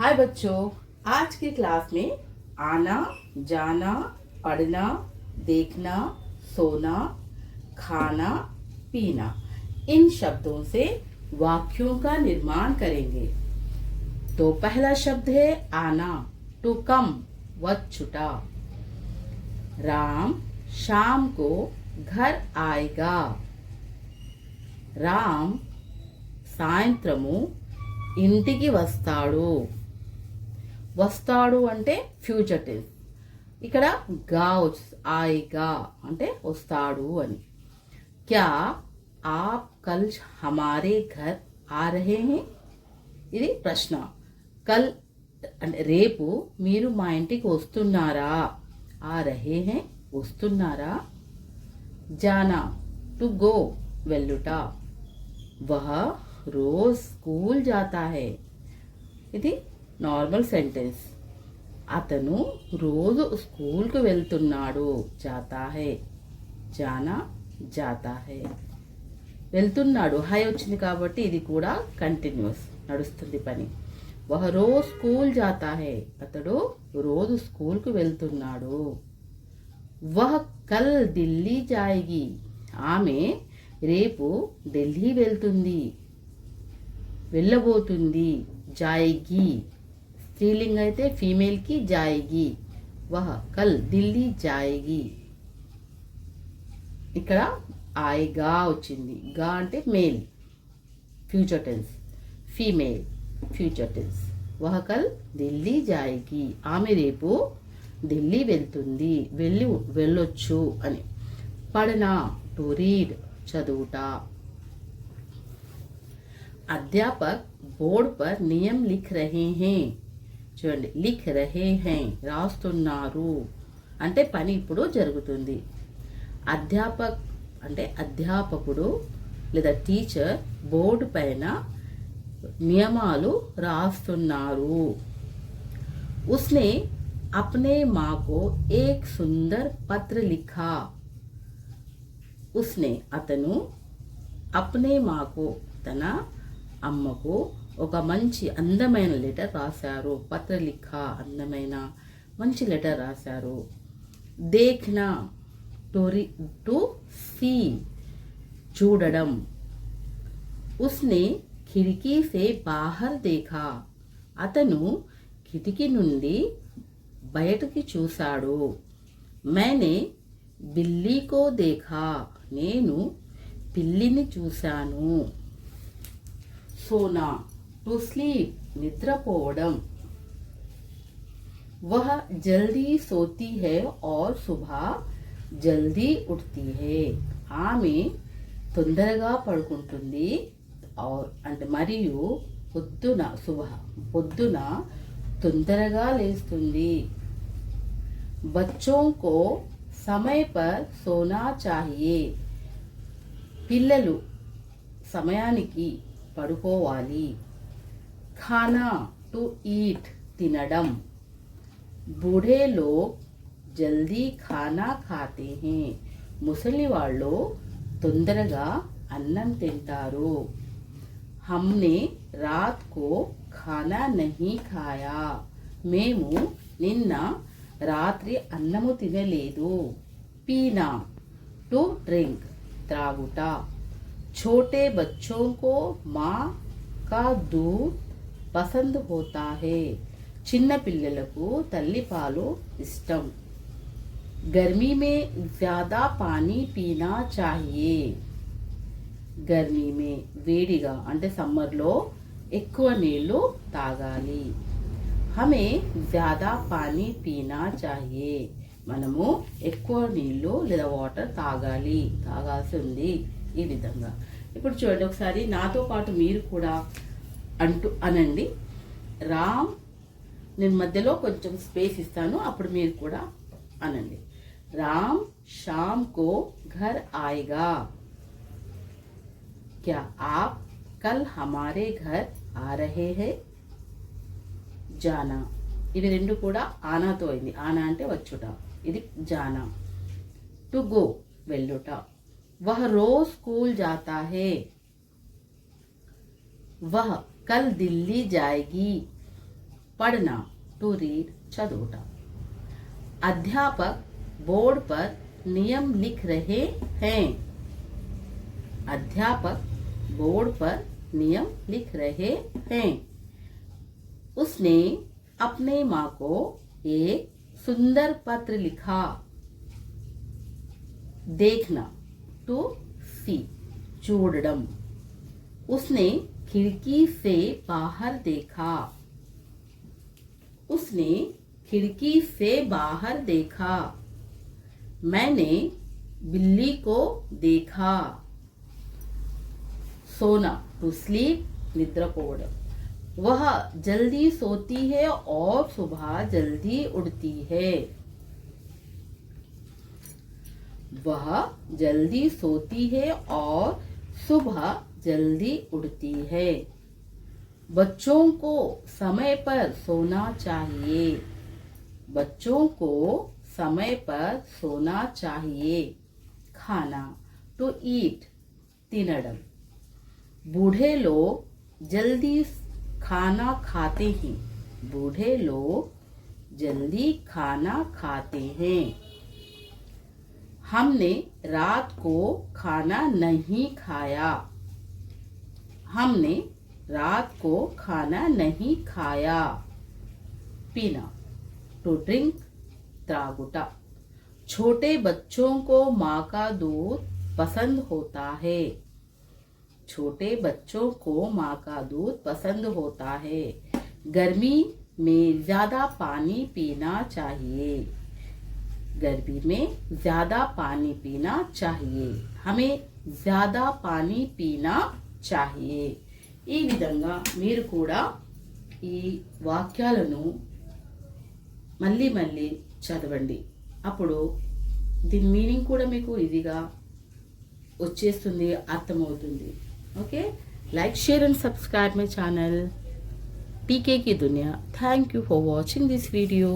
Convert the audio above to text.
हाय बच्चों, आज की क्लास में आना, जाना, पढ़ना, देखना, सोना, खाना, पीना इन शब्दों से वाक्यों का निर्माण करेंगे। तो पहला शब्द है आना, टू कम, వచ్చుట। राम शाम को घर आएगा। రామ్ సాయంత్రము ఇంటికి వస్తాడు। వస్తాడు అంటే ఫ్యూచర్ టెన్స్। ఇక్కడ గా ఆయిగా అంటే వస్తాడు అని। క్యా ఆప్ కల్ హమారే ఘర్ ఆ రహే హే, ఇది ప్రశ్న। కల్ అంటే రేపు మీరు మా ఇంటికి వస్తున్నారా, ఆ రహే హే వస్తున్నారా। జానా టు గో వెళ్ళుట। వహ రోజ్ స్కూల్ జాతా హై, ఇది నార్మల్ సెంటెన్స్। అతను రోజు స్కూల్కు వెళ్తున్నాడు। జాతా హై, జానా జాతా హై, వెళ్తున్నాడు హై వచ్చింది కాబట్టి ఇది కూడా కంటిన్యూస్ నడుస్తుంది పని। వహ రోజ్ స్కూల్ జాతా హై, అతడు రోజు స్కూల్కు వెళ్తున్నాడు। వహ కల్ ఢిల్లీ జాయేగి, ఆమె రేపు ఢిల్లీ వెళ్తుంది, వెళ్ళబోతుంది। జాయేగి స్త్రీలింగ్ అయితే ఫీమేల్ కి జాయేగి। వహ కల్ ఢిల్లీ జాయేగి, ఇక్కడ ఆయేగా వచ్చింది। గా అంటే male future tense, female future tense. వహ కల్ ఢిల్లీ జాయేగి, ఆమె రేపు ఢిల్లీ వెళ్తుంది, వెళ్ళొచ్చు అని। పढ़ना టు రీడ్, చదువుట। అధ్యాపక్ బోర్డ్ పర్ నియम लिख रहे हैं, చూడండి లిఖ్ రహే హై రాస్తున్నారు అంటే పని ఇప్పుడు జరుగుతుంది। అధ్యాపక్ అంటే అధ్యాపకుడు లేదా టీచర్ బోర్డు పైన నియమాలు రాస్తున్నారు। उसने अपने माँ को एक सुंदर पत्र लिखा। उसने అతను అప్నే మాకు తన అమ్మకు ఒక మంచి అందమైన లెటర్ రాశారు। పత్ర లిఖ అందమైన మంచి లెటర్ రాశారు। దేఖ్నా టు సీ చూడడం। ఉస్నే ఖిడికీ సే బాహర్ దేఖా, అతను కిటికీ నుండి బయటకి చూశాడు। मैंने బిల్లీ కో దేఖా, నేను పిల్లిని చూశాను। సోనా టు స్లీప్ నిద్రపోవడం। वह जल्दी सोती है और सुबह जल्दी उठती है, ఆమె తొందరగా పడుకుంటుంది అంటే మరియు పొద్దున తొందరగా లేస్తుంది। बच्चों को समय पर सोना चाहिए, పిల్లలు సమయానికి పడుకోవాలి। खाना టు ఈట్ తినడం। बूढ़े लोग जल्दी खाना खाते हैं, ముసలి వాళ్ళు తొందరగా అన్నం తింటారు। हमने रात को खाना नहीं खाया, మేము నిన్న రాత్రి అన్నము తినలేదు। पीना టు డ్రింక్ త్రాగుట। छोटे बच्चों को माँ का दूध पसंद होता है, చిన్న పిల్లలకు తల్లి పాలు ఇష్టం। गर्मी में ज्यादा पानी पीना चाहिए, गर्मी में వేడిగా అంటే సమ్మర్లో ఎక్కువ నీళ్లు తాగాలి। हमें ज्यादा पानी पीना चाहिए, మనము ఎక్కువ నీళ్లు లేదా వాటర్ తాగాల్సి ఉంది। ఈ విధంగా ఇప్పుడు చూడండి, ఒకసారి నాతో పాటు మీరు కూడా అనండి। రామ్, నేను మధ్యలో కొంచెం స్పేస్ ఇస్తాను, అప్పుడు మీరు కూడా అనండి। రామ్ शाम को घर आएगा। क्या आप कल हमारे घर आ रहे हैं। जाना, ఇవి రెండు కూడా ఆనాతో అయింది। ఆనా అంటే వచ్చుట, ఇది జానా। To go వెళ్ళుట। वह रोज स्कूल जाता है। वह कल दिल्ली जाएगी। पढ़ना टू रीड చదువుట. अध्यापक बोर्ड पर नियम लिख रहे हैं. अध्यापक बोर्ड पर नियम लिख रहे हैं. उसने अपने माँ को एक सुंदर पत्र लिखा. देखना टू सी చూడడం. उसने खिड़की से बाहर देखा. उसने खिड़की से बाहर देखा. मैंने बिल्ली को देखा. सोना टू स्लीप निद्रपोवడం. वह जल्दी सोती है और सुबह जल्दी उठती है. वह जल्दी सोती है और सुबह जल्दी उठती है. बच्चों को समय पर सोना चाहिए. बच्चों को समय पर सोना चाहिए. खाना टू ईट తినడం. बूढ़े लोग जल्दी खाना खाते हैं. बूढ़े लोग जल्दी खाना खाते हैं. हमने रात को खाना नहीं खाया. हमने रात को खाना नहीं खाया. पीना टू ड्रिंक త్రాగుట. छोटे बच्चों को माँ का दूध पसंद होता है. छोटे बच्चों को माँ का दूध पसंद होता है. गर्मी में ज्यादा पानी पीना चाहिए. गर्मी में ज्यादा पानी पीना चाहिए. हमें ज्यादा पानी पीना चाहिए. ఈ విధంగా మీరు కూడా ఈ వాక్యాలను మళ్ళీ మళ్ళీ చదవండి. అప్పుడు దీని మీనింగ్ కూడా మీకు ఈజీగా వచ్చేస్తుంది, అర్థమవుతుంది. Okay, like, share and subscribe my channel TK की दुनिया. Thank you for watching this video.